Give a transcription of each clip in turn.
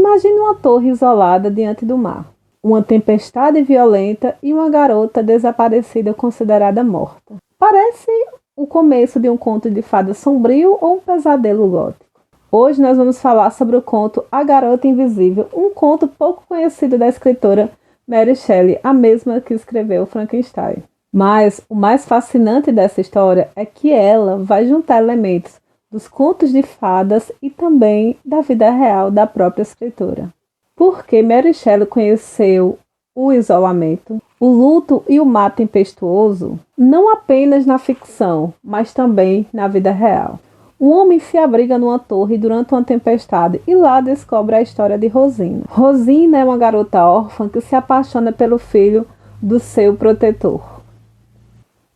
Imagine uma torre isolada diante do mar, uma tempestade violenta e uma garota desaparecida considerada morta. Parece o começo de um conto de fada sombrio ou um pesadelo gótico. Hoje nós vamos falar sobre o conto A Garota Invisível, um conto pouco conhecido da escritora Mary Shelley, a mesma que escreveu Frankenstein. Mas o mais fascinante dessa história é que ela vai juntar elementos dos contos de fadas e também da vida real da própria escritora. Porque Mary Shelley conheceu o isolamento, o luto e o mar tempestuoso, não apenas na ficção, mas também na vida real. Um homem se abriga numa torre durante uma tempestade e lá descobre a história de Rosina. Rosina é uma garota órfã que se apaixona pelo filho do seu protetor.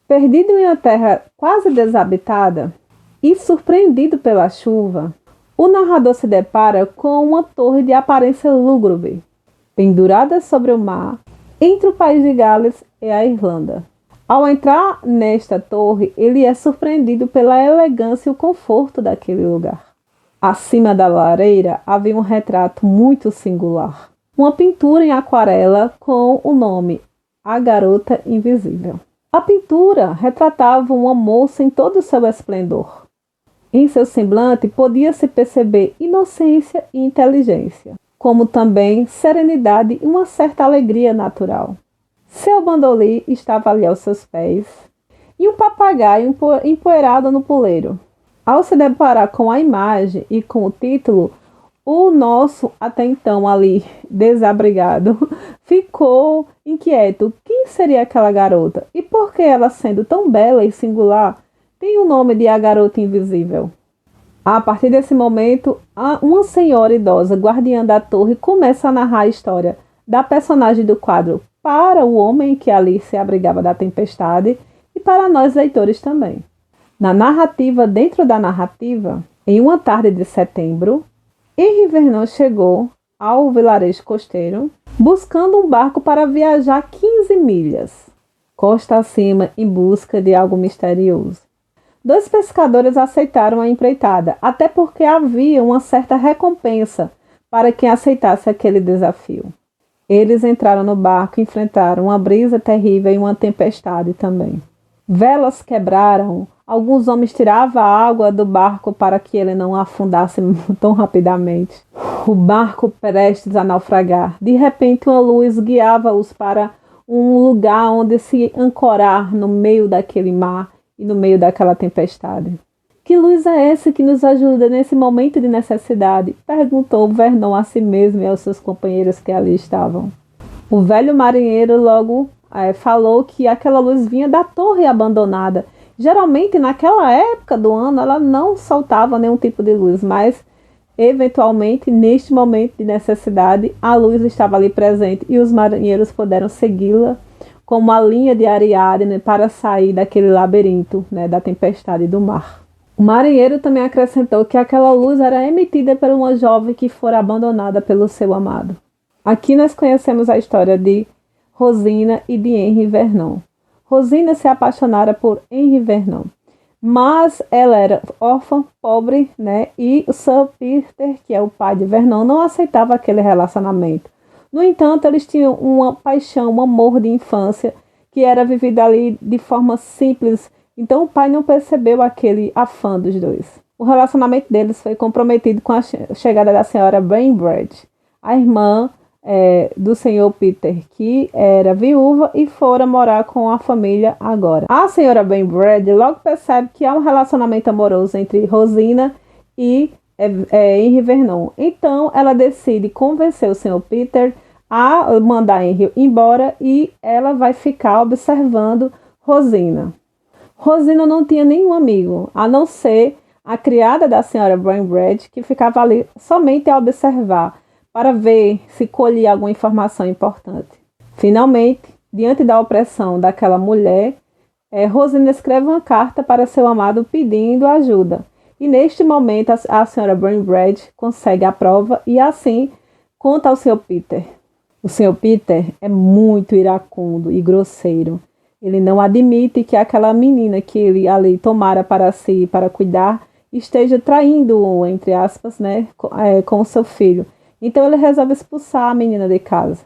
Perdido em uma terra quase desabitada e surpreendido pela chuva, o narrador se depara com uma torre de aparência lúgubre, pendurada sobre o mar, entre o país de Gales e a Irlanda. Ao entrar nesta torre, ele é surpreendido pela elegância e o conforto daquele lugar. Acima da lareira havia um retrato muito singular, uma pintura em aquarela com o nome A Garota Invisível. A pintura retratava uma moça em todo o seu esplendor. Em seu semblante podia-se perceber inocência e inteligência, como também serenidade e uma certa alegria natural. Seu bandolim estava ali aos seus pés e um papagaio empoeirado no puleiro. Ao se deparar com a imagem e com o título, o nosso, até então ali desabrigado, ficou inquieto. Quem seria aquela garota? E por que ela, sendo tão bela e singular, tem o nome de A Garota Invisível? A partir desse momento, uma senhora idosa, guardiã da torre, começa a narrar a história da personagem do quadro para o homem que ali se abrigava da tempestade e para nós leitores também. Na narrativa, dentro da narrativa, em uma tarde de setembro, Henri Vernant chegou ao vilarejo costeiro buscando um barco para viajar 15 milhas, costa acima, em busca de algo misterioso. 2 pescadores aceitaram a empreitada, até porque havia uma certa recompensa para quem aceitasse aquele desafio. Eles entraram no barco e enfrentaram uma brisa terrível e uma tempestade também. Velas quebraram, alguns homens tiravam a água do barco para que ele não afundasse tão rapidamente. O barco prestes a naufragar. De repente uma luz guiava-os para um lugar onde se ancorar no meio daquele mar e no meio daquela tempestade. Que luz é essa que nos ajuda nesse momento de necessidade? Perguntou Vernon a si mesmo e aos seus companheiros que ali estavam. O velho marinheiro logo falou que aquela luz vinha da torre abandonada. Geralmente, naquela época do ano, ela não soltava nenhum tipo de luz, mas, eventualmente, neste momento de necessidade, a luz estava ali presente e os marinheiros puderam segui-la como uma linha de Ariadne para sair daquele labirinto, da tempestade do mar. O marinheiro também acrescentou que aquela luz era emitida por uma jovem que fora abandonada pelo seu amado. Aqui nós conhecemos a história de Rosina e de Henri Vernant. Rosina se apaixonara por Henri Vernant, mas ela era órfã, pobre, e o Sir Peter, que é o pai de Vernant, não aceitava aquele relacionamento. No entanto, eles tinham uma paixão, um amor de infância, que era vivido ali de forma simples. Então o pai não percebeu aquele afã dos dois. O relacionamento deles foi comprometido com a chegada da senhora Bainbridge, a irmã do senhor Peter, que era viúva e fora morar com a família agora. A senhora Bainbridge logo percebe que há um relacionamento amoroso entre Rosina e Henri Vernant. Então ela decide convencer o senhor Peter a mandar Henri embora e ela vai ficar observando Rosina. Rosina não tinha nenhum amigo, a não ser a criada da senhora Bainbridge, que ficava ali somente a observar, para ver se colhia alguma informação importante. Finalmente, diante da opressão daquela mulher, Rosina escreve uma carta para seu amado pedindo ajuda. E neste momento a senhora Bainbridge consegue a prova e assim conta ao Sr. Peter. O Sr. Peter é muito iracundo e grosseiro. Ele não admite que aquela menina que ele ali tomara para si, para cuidar, esteja traindo-o, entre aspas, com o seu filho. Então ele resolve expulsar a menina de casa.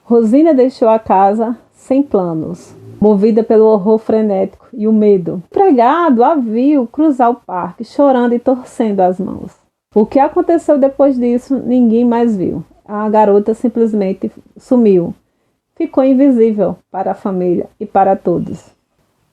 Rosina deixou a casa sem planos, movida pelo horror frenético e o medo. O empregado a viu cruzar o parque, chorando e torcendo as mãos. O que aconteceu depois disso, ninguém mais viu. A garota simplesmente sumiu. Ficou invisível para a família e para todos.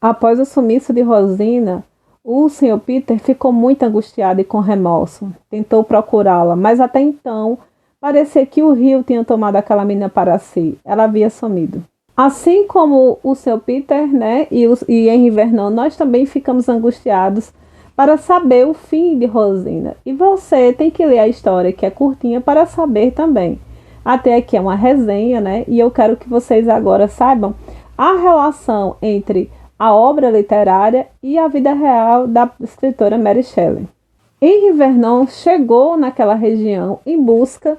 Após o sumiço de Rosina, o Sr. Peter ficou muito angustiado e com remorso. Tentou procurá-la, mas até então parecia que o rio tinha tomado aquela menina para si. Ela havia sumido. Assim como o Sr. Peter, né, e Henri Verneuil, nós também ficamos angustiados para saber o fim de Rosina. E você tem que ler a história, que é curtinha, para saber também. Até aqui é uma resenha, né? E eu quero que vocês agora saibam a relação entre a obra literária e a vida real da escritora Mary Shelley. Henri Verneuil chegou naquela região em busca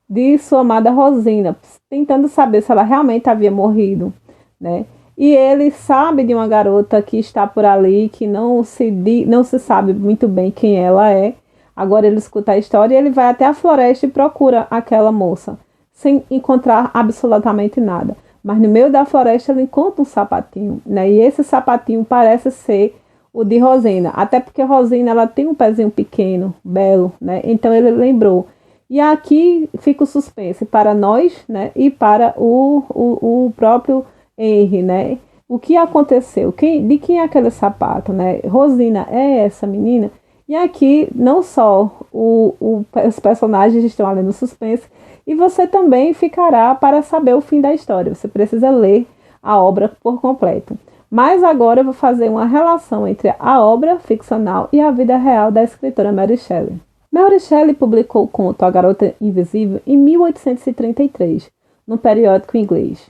de sua amada Rosina, tentando saber se ela realmente havia morrido, né? E ele sabe de uma garota que está por ali, que não se sabe muito bem quem ela é. Agora ele escuta a história e ele vai até a floresta e procura aquela moça, sem encontrar absolutamente nada. Mas no meio da floresta ele encontra um sapatinho, né? E esse sapatinho parece ser o de Rosina, até porque Rosina ela tem um pezinho pequeno, belo, né? Então ele lembrou. E aqui fica o suspense para nós, né? E para o próprio Henri, né? O que aconteceu? De quem é aquele sapato, né? Rosina é essa menina? E aqui não só os personagens estão ali no suspense, e você também ficará para saber o fim da história. Você precisa ler a obra por completo. Mas agora eu vou fazer uma relação entre a obra ficcional e a vida real da escritora Mary Shelley. Mary Shelley publicou o conto A Garota Invisível em 1833, no periódico inglês.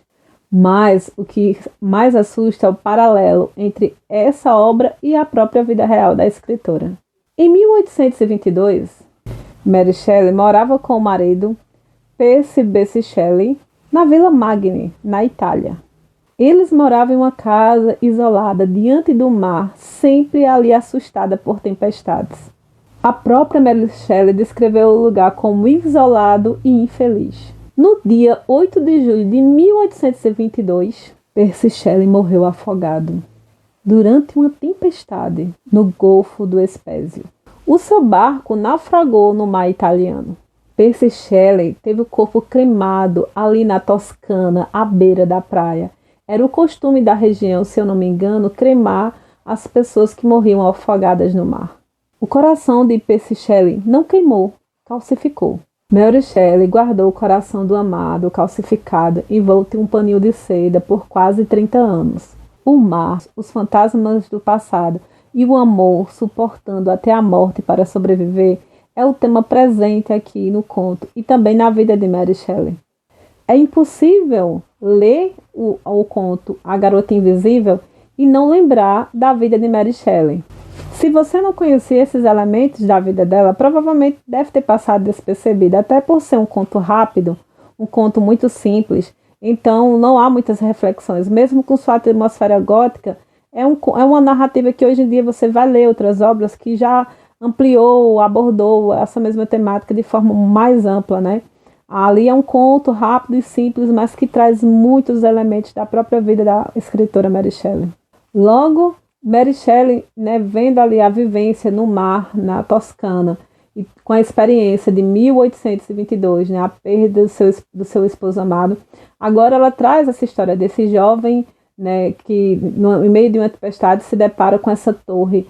Mas o que mais assusta é o paralelo entre essa obra e a própria vida real da escritora. Em 1822, Mary Shelley morava com o marido Percy Bysshe Shelley na Vila Magni, na Itália. Eles moravam em uma casa isolada diante do mar, sempre ali assustada por tempestades. A própria Mary Shelley descreveu o lugar como isolado e infeliz. No dia 8 de julho de 1822, Percy Shelley morreu afogado durante uma tempestade no Golfo do Espésio. O seu barco naufragou no mar italiano. Percy Shelley teve o corpo cremado ali na Toscana, à beira da praia. Era o costume da região, se eu não me engano, cremar as pessoas que morriam afogadas no mar. O coração de Percy Shelley não queimou, calcificou. Mary Shelley guardou o coração do amado calcificado envolto em um paninho de seda por quase 30 anos. O mar, os fantasmas do passado e o amor suportando até a morte para sobreviver é o tema presente aqui no conto e também na vida de Mary Shelley. É impossível ler o conto A Garota Invisível e não lembrar da vida de Mary Shelley. Se você não conhecia esses elementos da vida dela, provavelmente deve ter passado despercebido, até por ser um conto rápido, um conto muito simples, então não há muitas reflexões. Mesmo com sua atmosfera gótica, é uma narrativa que hoje em dia você vai ler outras obras que já ampliou, abordou essa mesma temática de forma mais ampla, né? Ali é um conto rápido e simples, mas que traz muitos elementos da própria vida da escritora Mary Shelley. Logo, Mary Shelley, né, vendo ali a vivência no mar, na Toscana, e com a experiência de 1822, né, a perda do seu esposo amado, agora ela traz essa história desse jovem, né, que no meio de uma tempestade se depara com essa torre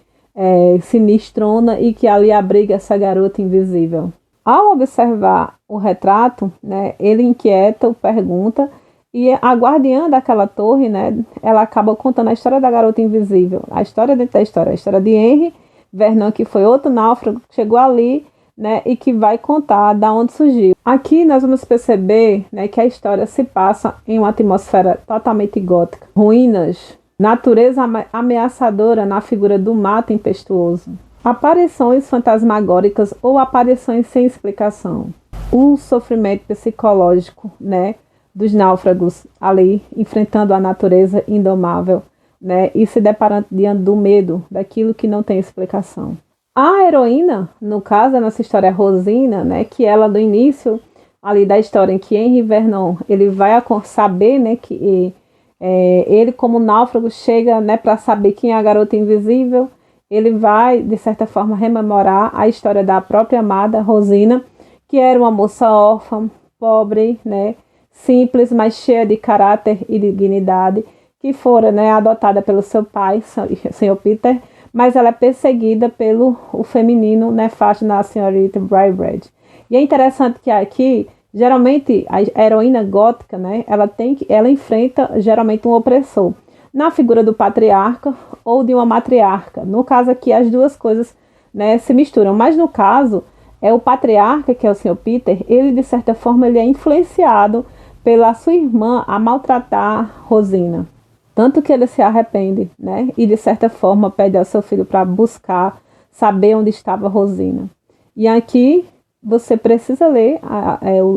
sinistrona e que ali abriga essa garota invisível. Ao observar o retrato, né, ele inquieta, pergunta, e a guardiã daquela torre, né, ela acaba contando a história da garota invisível, a história dentro da história, a história de Henri Verneuil, que foi outro náufrago que chegou ali, né, e que vai contar da onde surgiu. Aqui nós vamos perceber, né, que a história se passa em uma atmosfera totalmente gótica. Ruínas, natureza ameaçadora na figura do mar tempestuoso. Aparições fantasmagóricas ou aparições sem explicação. O sofrimento psicológico, né, dos náufragos ali, enfrentando a natureza indomável, né, e se deparando diante do medo, daquilo que não tem explicação. A heroína, no caso, a nossa história é Rosina, né, que ela, do início, ali da história em que Henry Vernon ele vai saber, né, que ele como náufrago chega, né, para saber quem é a garota invisível. Ele vai, de certa forma, rememorar a história da própria amada, Rosina, que era uma moça órfã, pobre, né, simples, mas cheia de caráter e dignidade, que fora, né, adotada pelo seu pai, Sr. Peter, mas ela é perseguida pelo o feminino nefasto da senhorita Braidred. E é interessante que aqui, geralmente, a heroína gótica, né, ela enfrenta geralmente um opressor, na figura do patriarca ou de uma matriarca. No caso aqui, as duas coisas, né, se misturam, mas no caso, é o patriarca, que é o Sr. Peter, ele, de certa forma, ele é influenciado pela sua irmã a maltratar Rosina. Tanto que ele se arrepende, né? E de certa forma pede ao seu filho para buscar, saber onde estava Rosina. E aqui você precisa ler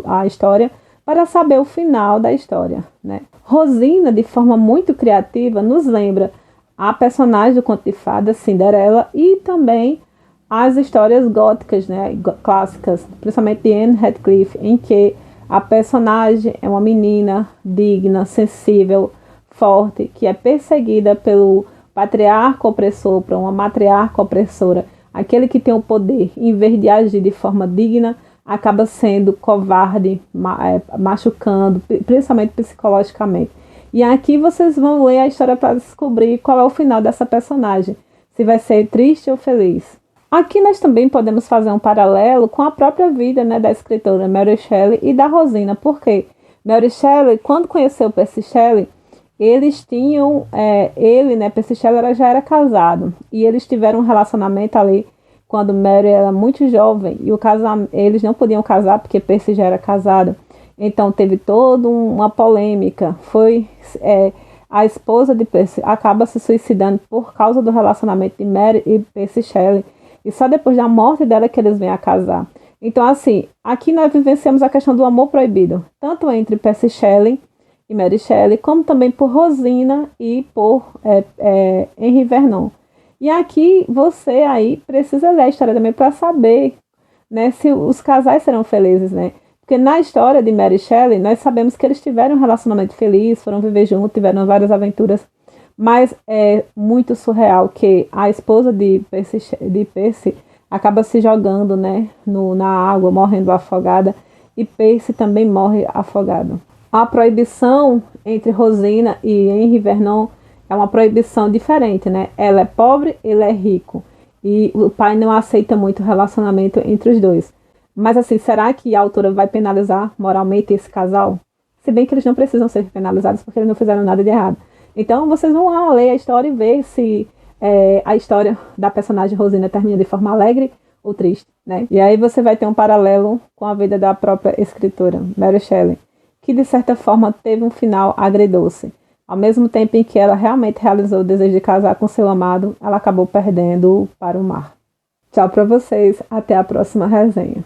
a história para saber o final da história, né? Rosina, de forma muito criativa, nos lembra a personagem do conto de fadas Cinderela e também as histórias góticas, né? Clássicas, principalmente de Anne Radcliffe, em que a personagem é uma menina digna, sensível, forte, que é perseguida pelo patriarca opressor, por uma matriarca opressora. Aquele que tem o poder, em vez de agir de forma digna, acaba sendo covarde, machucando, principalmente psicologicamente. E aqui vocês vão ler a história para descobrir qual é o final dessa personagem, se vai ser triste ou feliz. Aqui nós também podemos fazer um paralelo com a própria vida, né, da escritora Mary Shelley e da Rosina, porque Mary Shelley, quando conheceu Percy Shelley, eles tinham, Percy Shelley já era casado, e eles tiveram um relacionamento ali quando Mary era muito jovem, e eles não podiam casar porque Percy já era casado, então teve toda uma polêmica, a esposa de Percy acaba se suicidando por causa do relacionamento de Mary e Percy Shelley, e só depois da morte dela que eles vêm a casar. Então assim, aqui nós vivenciamos a questão do amor proibido, tanto entre Percy Shelley e Mary Shelley, como também por Rosina e por Henry Vernon. E aqui você aí precisa ler a história também para saber, né, se os casais serão felizes, né? Porque na história de Mary Shelley, nós sabemos que eles tiveram um relacionamento feliz, foram viver juntos, tiveram várias aventuras, mas é muito surreal que a esposa de Percy acaba se jogando, né, na água, morrendo afogada, e Percy também morre afogado. A proibição entre Rosina e Henry Vernon é uma proibição diferente, né? Ela é pobre, ele é rico. E o pai não aceita muito o relacionamento entre os dois. Mas assim, será que a autora vai penalizar moralmente esse casal? Se bem que eles não precisam ser penalizados porque eles não fizeram nada de errado. Então vocês vão lá ler a história e ver se a história da personagem Rosina termina de forma alegre ou triste, né? E aí você vai ter um paralelo com a vida da própria escritora, Mary Shelley, que de certa forma teve um final agridoce. Ao mesmo tempo em que ela realmente realizou o desejo de casar com seu amado, ela acabou perdendo para o mar. Tchau para vocês, até a próxima resenha.